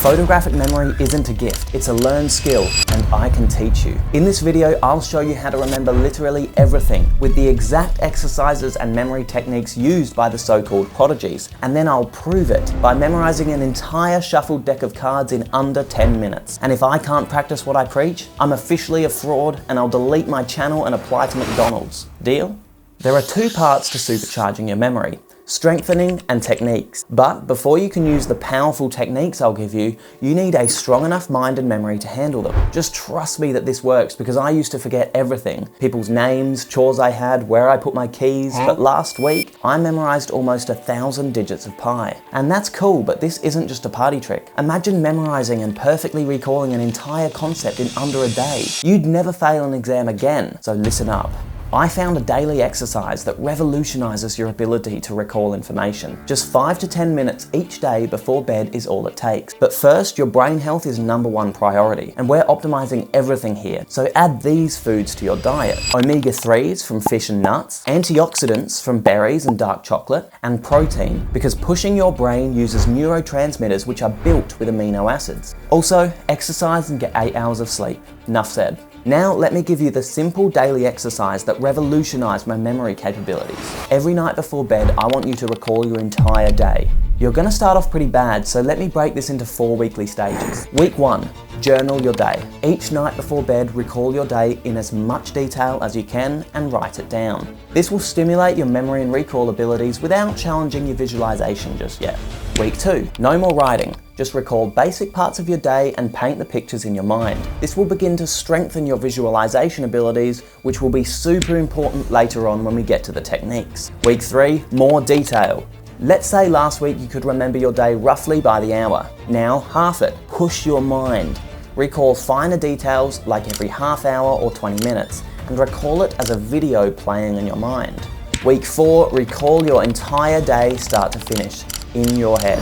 Photographic memory isn't a gift, it's a learned skill, and I can teach you. In this video, I'll show you how to remember literally everything with the exact exercises and memory techniques used by the so-called prodigies, and then I'll prove it by memorizing an entire shuffled deck of cards in under 10 minutes. And if I can't practice what I preach, I'm officially a fraud and I'll delete my channel and apply to McDonald's. Deal? There are two parts to supercharging your memory: strengthening and techniques. But before you can use the powerful techniques I'll give you, you need a strong enough mind and memory to handle them. Just trust me that this works, because I used to forget everything. People's names, chores I had, where I put my keys, but last week I memorized almost 1,000 digits of pi. And that's cool, but this isn't just a party trick. Imagine memorizing and perfectly recalling an entire concept in under a day. You'd never fail an exam again, so listen up. I found a daily exercise that revolutionizes your ability to recall information. Just 5 to 10 minutes each day before bed is all it takes. But first, your brain health is #1 priority, and we're optimizing everything here. So add these foods to your diet: omega-3s from fish and nuts, antioxidants from berries and dark chocolate, and protein, because pushing your brain uses neurotransmitters which are built with amino acids. Also, exercise and get 8 hours of sleep. Enough said. Now let me give you the simple daily exercise that revolutionized my memory capabilities. Every night before bed, I want you to recall your entire day. You're gonna start off pretty bad, so let me break this into 4 weekly stages. Week 1, journal your day. Each night before bed, recall your day in as much detail as you can and write it down. This will stimulate your memory and recall abilities without challenging your visualization just yet. Week 2, no more writing. Just recall basic parts of your day and paint the pictures in your mind. This will begin to strengthen your visualization abilities, which will be super important later on when we get to the techniques. Week 3, more detail. Let's say last week you could remember your day roughly by the hour. Now half it. Push your mind. Recall finer details like every half hour or 20 minutes, and recall it as a video playing in your mind. Week 4, recall your entire day start to finish in your head.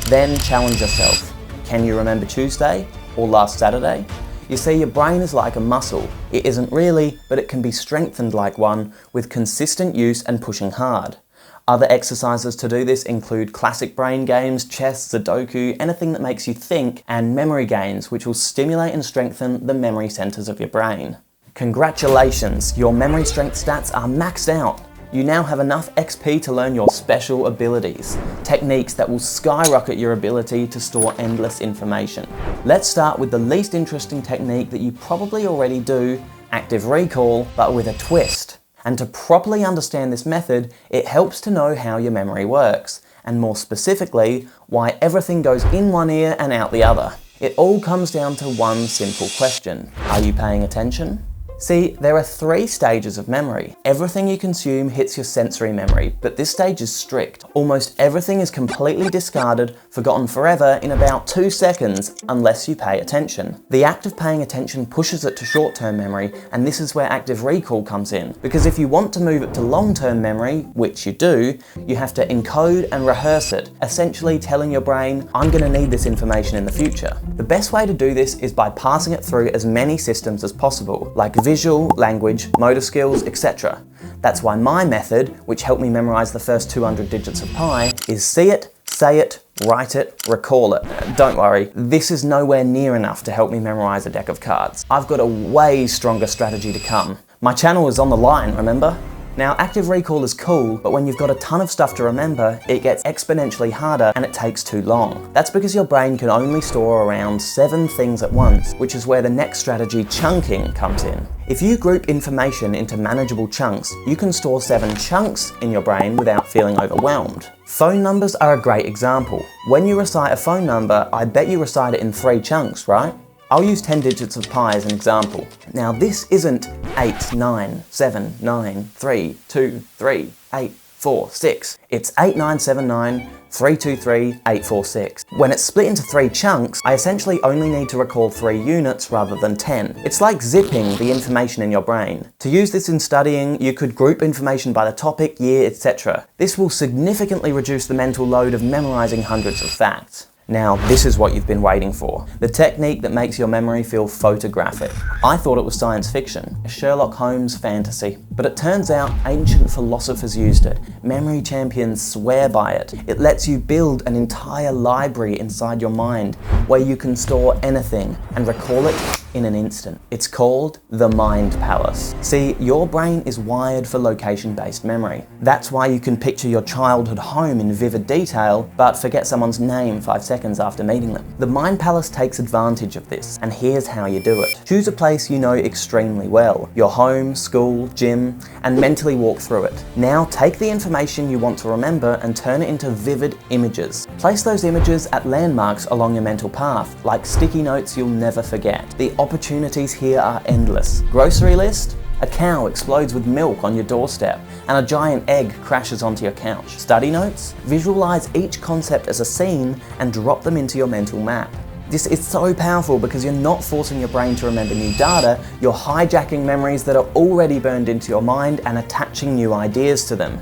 Then challenge yourself. Can you remember Tuesday or last Saturday? You see, your brain is like a muscle. It isn't really, but it can be strengthened like one with consistent use and pushing hard. Other exercises to do this include classic brain games, chess, Sudoku, anything that makes you think, and memory games, which will stimulate and strengthen the memory centers of your brain. Congratulations, your memory strength stats are maxed out. You now have enough XP to learn your special abilities, techniques that will skyrocket your ability to store endless information. Let's start with the least interesting technique that you probably already do, active recall, but with a twist. And to properly understand this method, it helps to know how your memory works, and more specifically, why everything goes in one ear and out the other. It all comes down to one simple question: are you paying attention? See, there are 3 stages of memory. Everything you consume hits your sensory memory, but this stage is strict. Almost everything is completely discarded, forgotten forever in about 2 seconds, unless you pay attention. The act of paying attention pushes it to short-term memory, and this is where active recall comes in. Because if you want to move it to long-term memory, which you do, you have to encode and rehearse it, essentially telling your brain, I'm gonna need this information in the future. The best way to do this is by passing it through as many systems as possible, like visual, language, motor skills, etc. That's why my method, which helped me memorize the first 200 digits of pi, is see it, say it, write it, recall it. Don't worry, this is nowhere near enough to help me memorize a deck of cards. I've got a way stronger strategy to come. My channel is on the line, remember? Now, active recall is cool, but when you've got a ton of stuff to remember, it gets exponentially harder and it takes too long. That's because your brain can only store around 7 things at once, which is where the next strategy, chunking, comes in. If you group information into manageable chunks, you can store 7 chunks in your brain without feeling overwhelmed. Phone numbers are a great example. When you recite a phone number, I bet you recite it in 3 chunks, right? I'll use 10 digits of pi as an example. Now this isn't 8, 9, 7, 9, 3, 2, 3, 8, 4, 6. It's 8, 9, 7, 9, 3, 2, 3, 8, 4, 6. When it's split into 3 chunks, I essentially only need to recall 3 units rather than 10. It's like zipping the information in your brain. To use this in studying, you could group information by the topic, year, etc. This will significantly reduce the mental load of memorizing hundreds of facts. Now, this is what you've been waiting for. The technique that makes your memory feel photographic. I thought it was science fiction, a Sherlock Holmes fantasy. But it turns out ancient philosophers used it. Memory champions swear by it. It lets you build an entire library inside your mind where you can store anything and recall it in an instant. It's called the Mind Palace. See, your brain is wired for location-based memory. That's why you can picture your childhood home in vivid detail, but forget someone's name 5 seconds after meeting them. The Mind Palace takes advantage of this, and here's how you do it. Choose a place you know extremely well, your home, school, gym, and mentally walk through it. Now take the information you want to remember and turn it into vivid images. Place those images at landmarks along your mental path, like sticky notes you'll never forget. The opportunities here are endless. Grocery list? A cow explodes with milk on your doorstep, and a giant egg crashes onto your couch. Study notes? Visualize each concept as a scene and drop them into your mental map. This is so powerful because you're not forcing your brain to remember new data, you're hijacking memories that are already burned into your mind and attaching new ideas to them.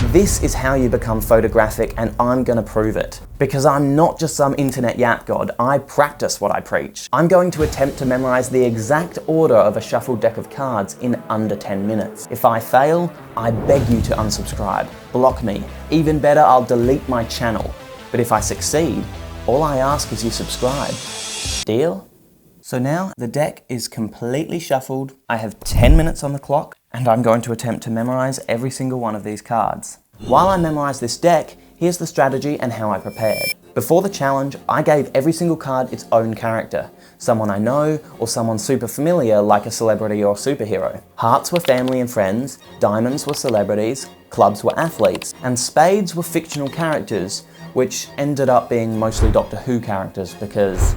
This is how you become photographic, and I'm gonna prove it. Because I'm not just some internet yap god, I practice what I preach. I'm going to attempt to memorize the exact order of a shuffled deck of cards in under 10 minutes. If I fail, I beg you to unsubscribe, block me. Even better, I'll delete my channel. But if I succeed, all I ask is you subscribe. Deal? So now the deck is completely shuffled. I have 10 minutes on the clock, and I'm going to attempt to memorize every single one of these cards. While I memorize this deck, here's the strategy and how I prepared. Before the challenge, I gave every single card its own character. Someone I know, or someone super familiar like a celebrity or superhero. Hearts were family and friends, diamonds were celebrities, clubs were athletes, and spades were fictional characters, which ended up being mostly Doctor Who characters because,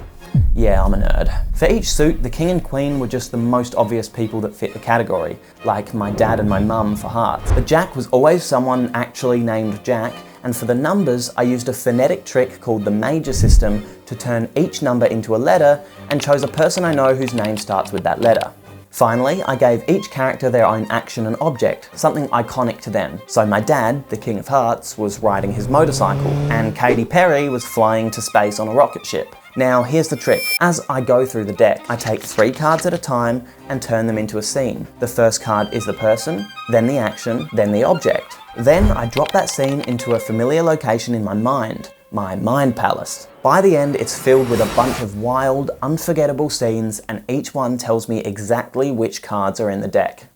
yeah, I'm a nerd. For each suit, the king and queen were just the most obvious people that fit the category, like my dad and my mum for hearts. The jack was always someone actually named Jack, and for the numbers, I used a phonetic trick called the major system to turn each number into a letter and chose a person I know whose name starts with that letter. Finally, I gave each character their own action and object, something iconic to them. So my dad, the King of Hearts, was riding his motorcycle, and Katy Perry was flying to space on a rocket ship. Now here's the trick. As I go through the deck, I take 3 cards at a time and turn them into a scene. The first card is the person, then the action, then the object. Then I drop that scene into a familiar location in my mind, my mind palace. By the end, it's filled with a bunch of wild, unforgettable scenes, and each one tells me exactly which cards are in the deck.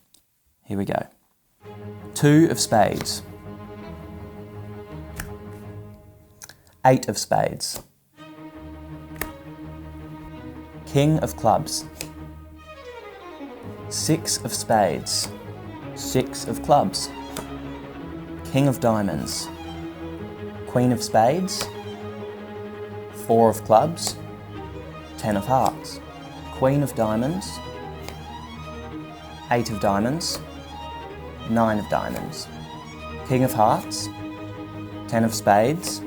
Here we go. 2 of spades. 8 of spades. King of clubs. 6 of spades. 6 of clubs. King of diamonds. Queen of spades. 4 of clubs. 10 of hearts. Queen of diamonds. 8 of diamonds. 9 of diamonds. King of hearts. 10 of spades.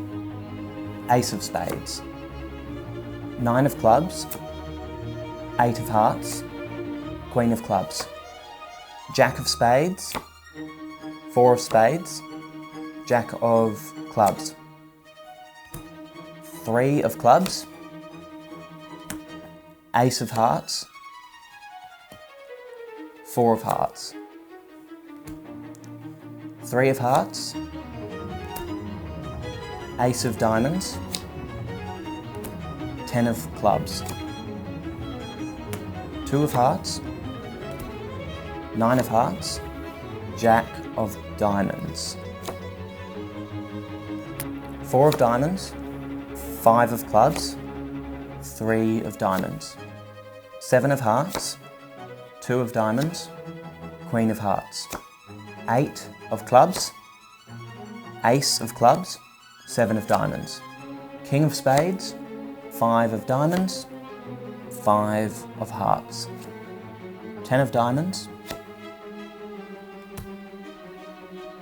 Ace of spades. 9 of clubs. 8 of hearts. Queen of clubs. Jack of spades. 4 of spades. Jack of clubs. 3 of clubs. Ace of hearts. 4 of hearts. 3 of hearts. Ace of diamonds. 10 of clubs. 2 of hearts. 9 of hearts. Jack of diamonds. 4 of diamonds. 5 of clubs. 3 of diamonds. 7 of hearts. 2 of diamonds. Queen of hearts. 8 of clubs. Ace of clubs. 7 of diamonds. King of spades. 5 of diamonds. 5 of hearts. 10 of diamonds.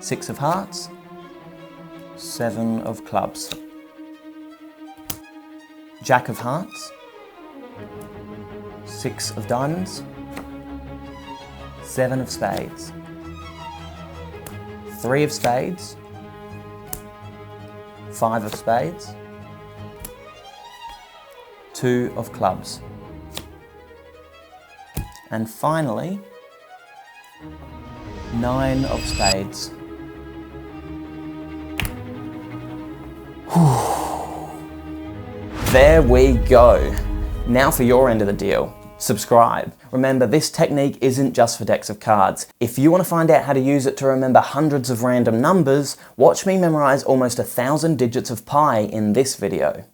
6 of hearts. 7 of clubs. Jack of hearts. 6 of diamonds. 7 of spades. 3 of spades. 5 of spades. 2 of clubs. And finally, 9 of spades. There we go. Now for your end of the deal. Subscribe. Remember, this technique isn't just for decks of cards. If you want to find out how to use it to remember hundreds of random numbers, watch me memorize almost 1,000 digits of pi in this video.